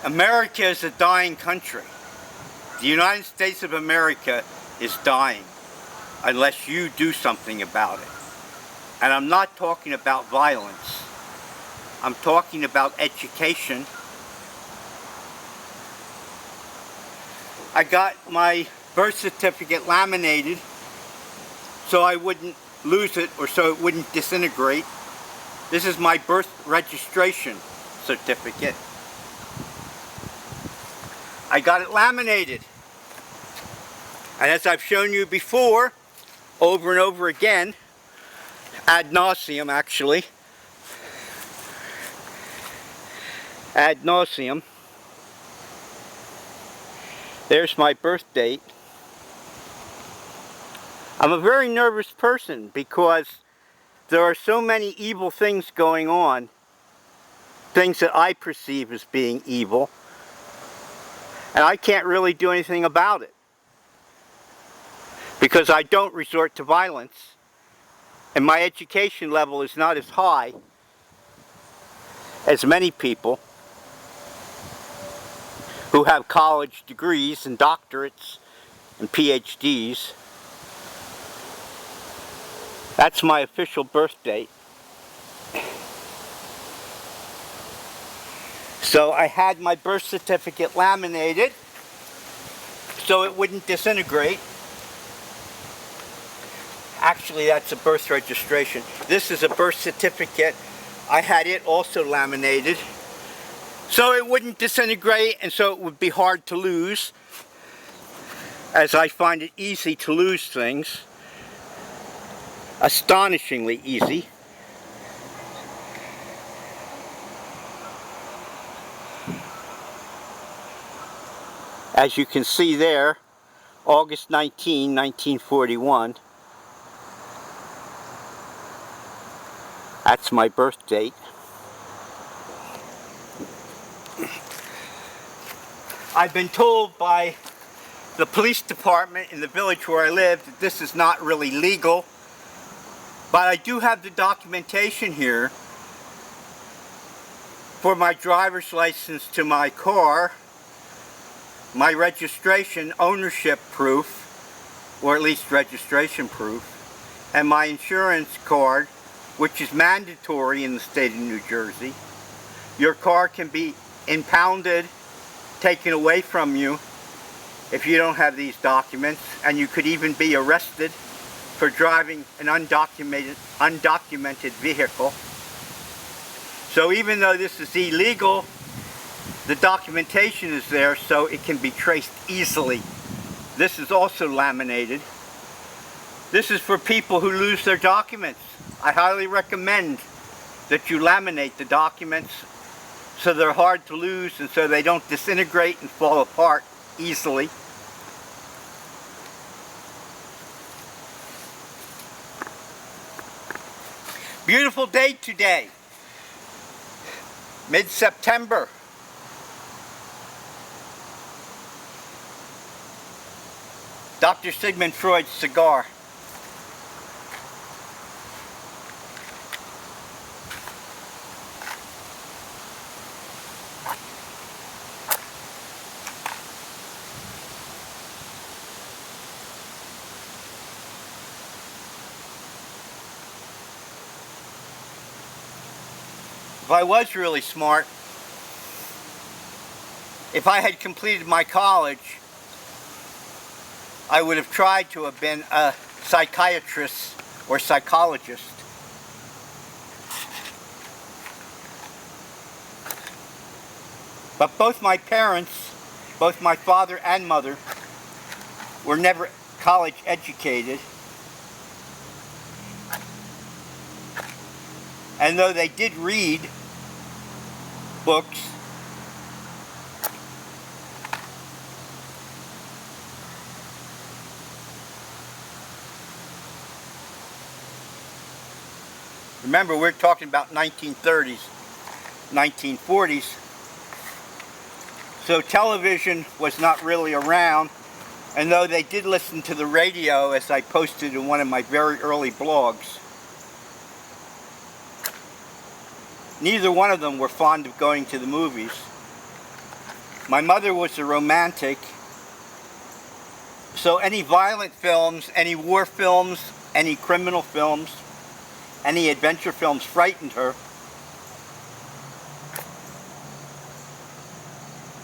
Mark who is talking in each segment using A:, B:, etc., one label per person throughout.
A: America is a dying country. The United States of America is dying unless you do something about it. And I'm not talking about violence. I'm talking about education. I got my birth certificate laminated so I wouldn't lose it or so it wouldn't disintegrate. This is my birth registration certificate. I got it laminated. And as I've shown you before, over and over again, ad nauseum actually, ad nauseum, there's my birth date. I'm a very nervous person because there are so many evil things going on, things that I perceive as being evil, and I can't really do anything about it because I don't resort to violence and my education level is not as high as many people who have college degrees and doctorates and PhDs. That's my official birth date. So I had my birth certificate laminated so it wouldn't disintegrate. Actually, that's a birth registration. This is a birth certificate. I had it also laminated so it wouldn't disintegrate and so it would be hard to lose, as I find it easy to lose things. Astonishingly easy. As you can see there, August 19, 1941. That's my birth date. I've been told by the police department in the village where I live that this is not really legal, but I do have the documentation here for my driver's license to my car, my registration ownership proof, or at least registration proof, and my insurance card, which is mandatory in the state of New Jersey. Your car can be impounded, taken away from you if you don't have these documents, and you could even be arrested for driving an undocumented vehicle. So even though this is illegal, the documentation is there so it can be traced easily. This is also laminated. This is for people who lose their documents. I highly recommend that you laminate the documents so they're hard to lose and so they don't disintegrate and fall apart easily. Beautiful day today, mid-September. Dr. Sigmund Freud's cigar. If I was really smart, if I had completed my college, I would have tried to have been a psychiatrist or psychologist. But both my parents, both my father and mother, were never college educated. And though they did read books, remember, we're talking about 1930s, 1940s. So television was not really around, and though they did listen to the radio, as I posted in one of my very early blogs, neither one of them were fond of going to the movies. My mother was a romantic, so any violent films, any war films, any criminal films, any adventure films frightened her.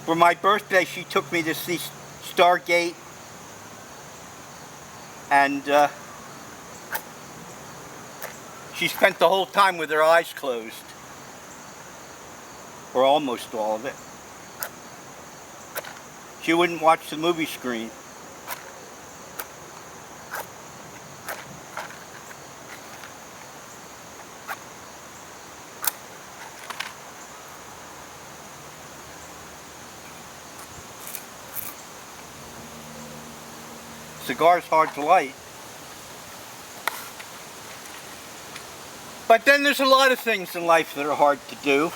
A: For my birthday, she took me to see Stargate, and she spent the whole time with her eyes closed, or almost all of it. She wouldn't watch the movie screen. Cigar's hard to light. But then there's a lot of things in life that are hard to do.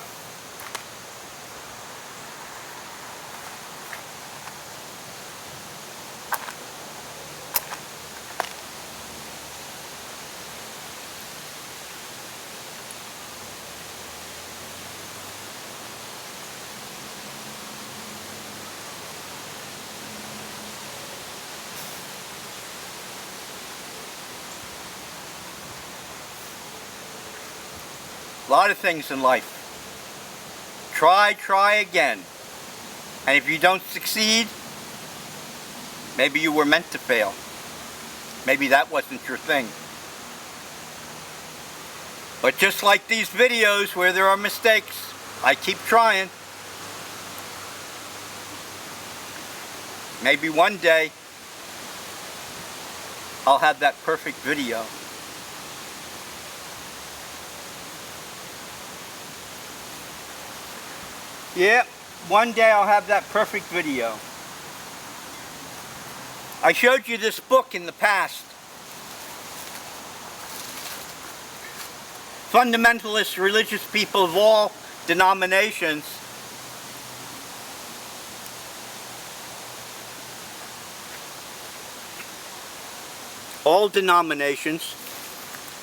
A: A lot of things in life. Try again. And if you don't succeed, maybe you were meant to fail. Maybe that wasn't your thing. But just like these videos where there are mistakes, I keep trying. Maybe one day I'll have that perfect video. Yeah, one day I'll have that perfect video. I showed you this book in the past. Fundamentalist religious people of all denominations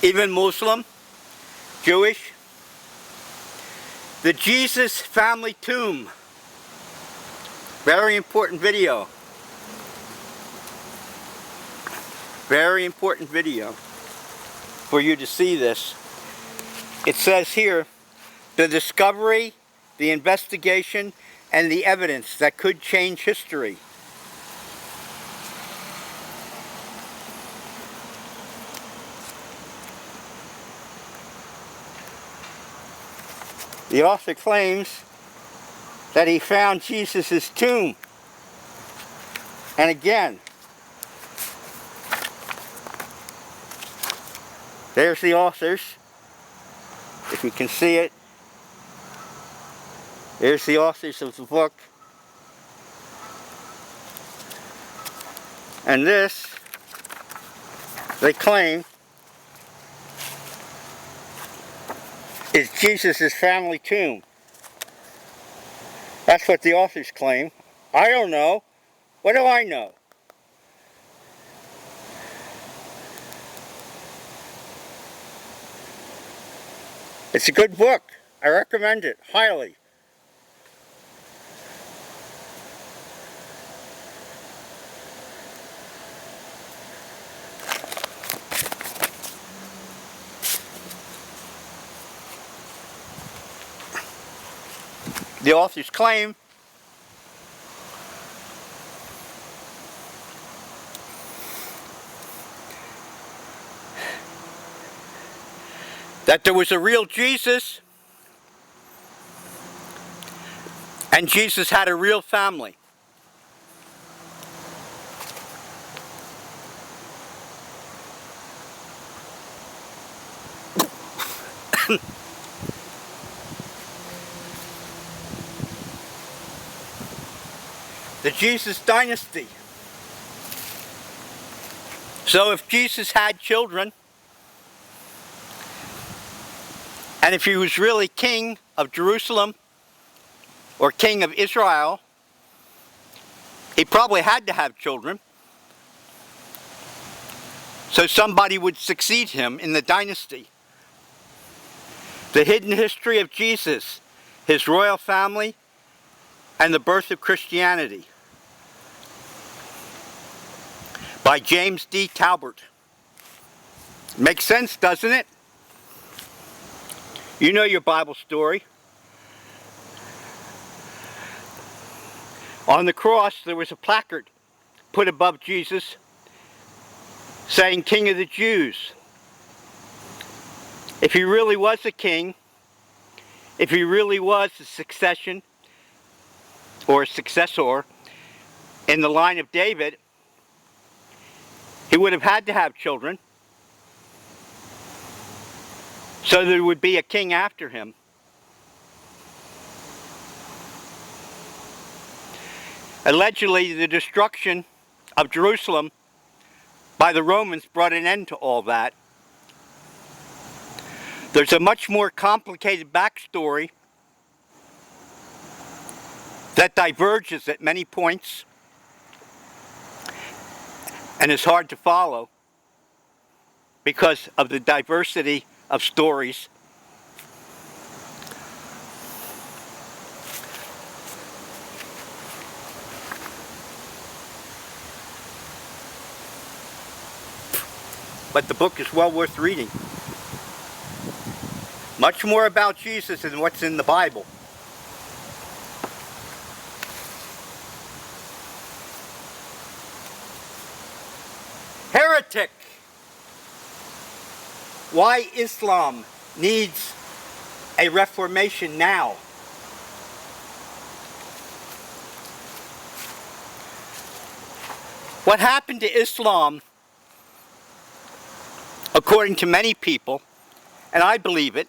A: even Muslim, Jewish. The Jesus Family Tomb. Very important video. Very important video for you to see this. It says here, the discovery, the investigation, and the evidence that could change history. The author claims that he found Jesus' tomb. And again, there's the authors. If you can see it, there's the authors of the book. And this, they claim, is Jesus' family tomb. That's what the authors claim. I don't know. What do I know? It's a good book. I recommend it highly. The authors claim that there was a real Jesus and Jesus had a real family. The Jesus dynasty. So if Jesus had children, and if he was really king of Jerusalem or king of Israel, he probably had to have children. So somebody would succeed him in the dynasty. The hidden history of Jesus, his royal family, and the Birth of Christianity by James D. Talbert. Makes sense, doesn't it? You know your Bible story. On the cross, there was a placard put above Jesus saying, King of the Jews. If he really was a king, if he really was a succession or a successor in the line of David, he would have had to have children, so there would be a king after him. Allegedly, the destruction of Jerusalem by the Romans brought an end to all that. There's a much more complicated backstory that diverges at many points and is hard to follow because of the diversity of stories. But the book is well worth reading. Much more about Jesus than what's in the Bible. Heretic. Why Islam needs a reformation now. What happened to Islam, according to many people, and I believe it,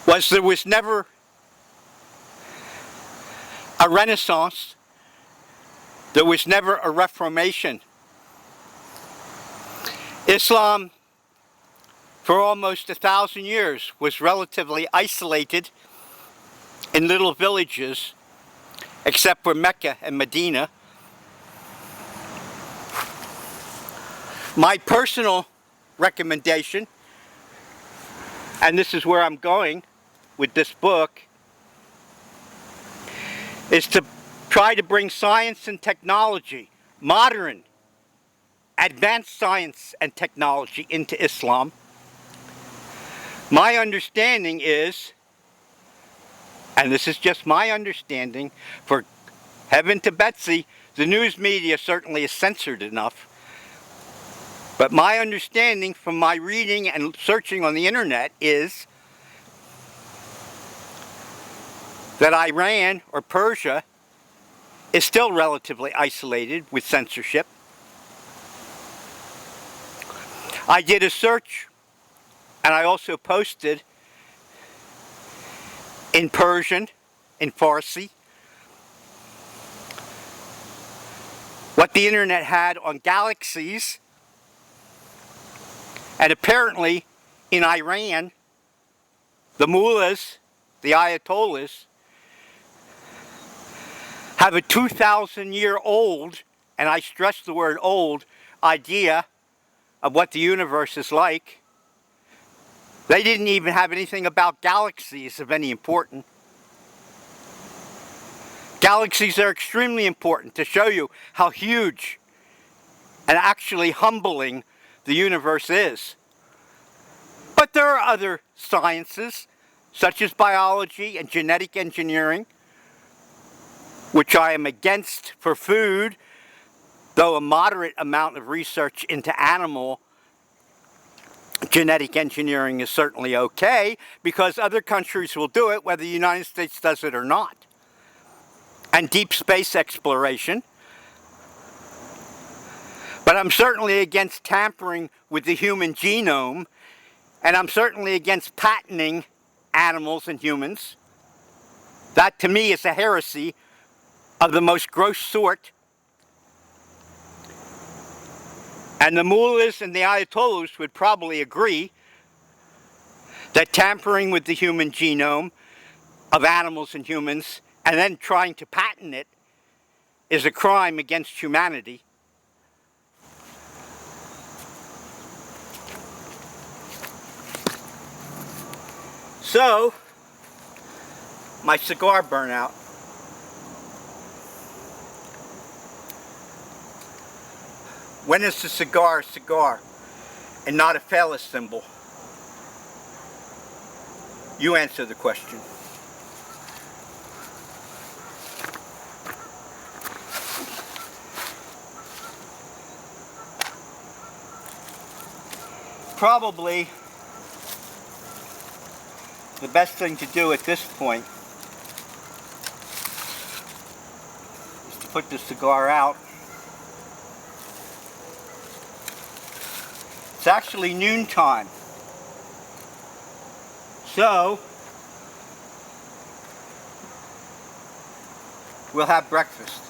A: was there was never a renaissance, there was never a reformation. Islam, for almost 1,000 years, was relatively isolated in little villages, except for Mecca and Medina. My personal recommendation, and this is where I'm going with this book, is to try to bring science and technology, modern, advanced science and technology into Islam. My understanding is, and this is just my understanding, for heaven to Betsy, the news media certainly is censored enough. But my understanding from my reading and searching on the internet is that Iran or Persia is still relatively isolated with censorship. I did a search, and I also posted in Persian, in Farsi, what the internet had on galaxies. And apparently, in Iran, the mullahs, the ayatollahs, have a 2,000-year-old, and I stress the word old, idea of what the universe is like. They didn't even have anything about galaxies of any importance. Galaxies are extremely important to show you how huge and actually humbling the universe is. But there are other sciences, such as biology and genetic engineering, which I am against for food, though a moderate amount of research into animal genetic engineering is certainly okay, because other countries will do it, whether the United States does it or not. And deep space exploration. But I'm certainly against tampering with the human genome, and I'm certainly against patenting animals and humans. That, to me, is a heresy of the most gross sort. And the mullahs and the ayatollahs would probably agree that tampering with the human genome of animals and humans and then trying to patent it is a crime against humanity. So, my cigar burnout. When is a cigar and not a phallus symbol? You answer the question. Probably the best thing to do at this point is to put the cigar out. It's actually noontime. So, we'll have breakfast.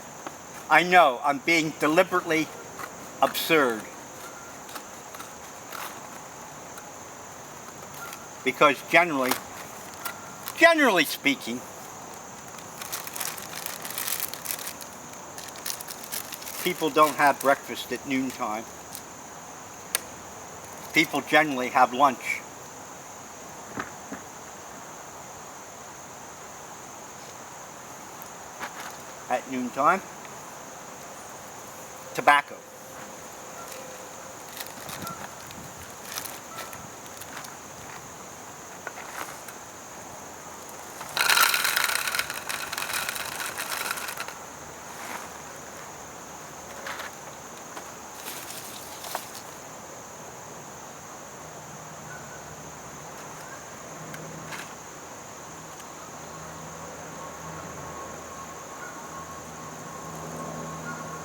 A: I know, I'm being deliberately absurd. Because generally speaking, people don't have breakfast at noontime. People generally have lunch. At noontime. Tobacco.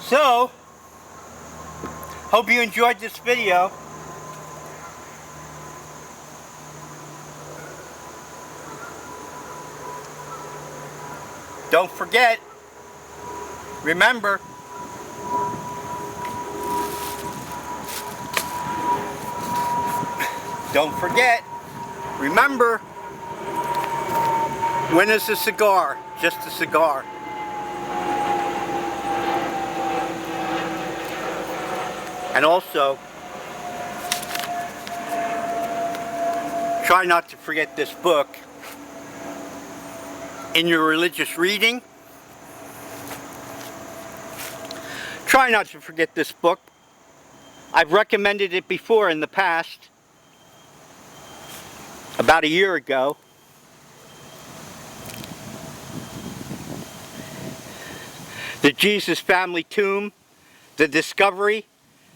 A: So, hope you enjoyed this video. Don't forget, remember, when is a cigar just a cigar? And also, try not to forget this book in your religious reading. Try not to forget this book. I've recommended it before in the past, about a year ago. The Jesus Family Tomb, the discovery,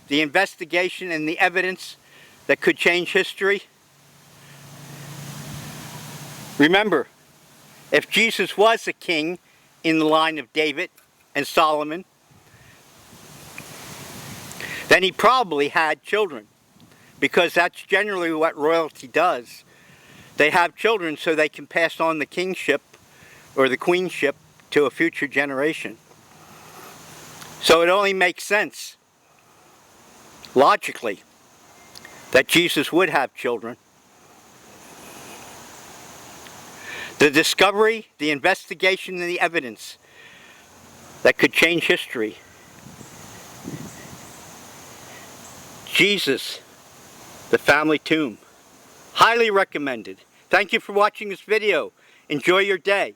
A: the investigation, and the evidence that could change history. Remember, if Jesus was a king in the line of David and Solomon, then he probably had children, because that's generally what royalty does. They have children so they can pass on the kingship or the queenship to a future generation. So it only makes sense, logically, that Jesus would have children. The discovery, the investigation, and the evidence that could change history. Jesus, the Family Tomb. Highly recommended. Thank you for watching this video. Enjoy your day.